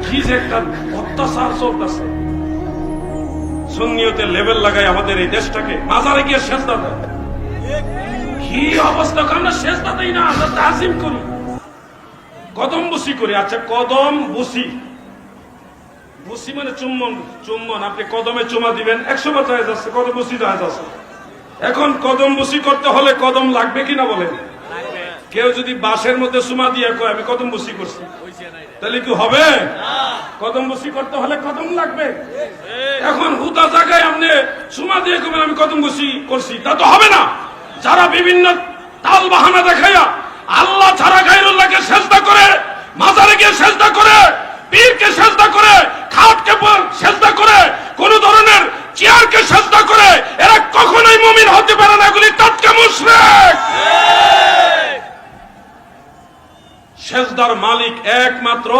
কি যে একটা অত্যাচার চলতেছে, সুন্নিয়তের লেভেল লাগাই আমাদের এই দেশটাকে মাজারে গিয়ে সেজদা দেয়। কি অবস্থা! আমরা সেজদা দেই না, আমরা তাজিম করি, কদম বুসি করি। আচ্ছা, কদম বুসি, বুসি মানে চুম্বন। চুম্বন, আপনি কদমে চুমা দিবেন 100 বার জায়েজ আছে, কদম বুসি জায়েজ আছে। এখন কদম বুসি করতে হলে কদম লাগবে কিনা বলেন? কেউ যদি বাঁশের মধ্যে চুমা দিয়ে কয় আমি কদম বুসি করছি, তাহলে কি হবে? কদম বুসি করতে হলে কদম লাগবে। এখন হুদা জায়গায় আপনি চুমা দিয়ে কবেন আমি কদম বুসি করছি, তা তো হবে না। যারা বিভিন্ন তাল বাহানা দেখাইয়া আল্লাহ ছাড়া গায়রুল্লাহকে সেজদা করে, মাজারে গিয়ে সেজদা করে, পীরকে সেজদা করে, খাটকে সেজদা করে, কোন ধরনের চেয়ারকে সেজদা করে, এরা কখনোই মুমিন হতে পারে না। এগুলি টাটকা মুশরিক। সেজদার মালিক একমাত্র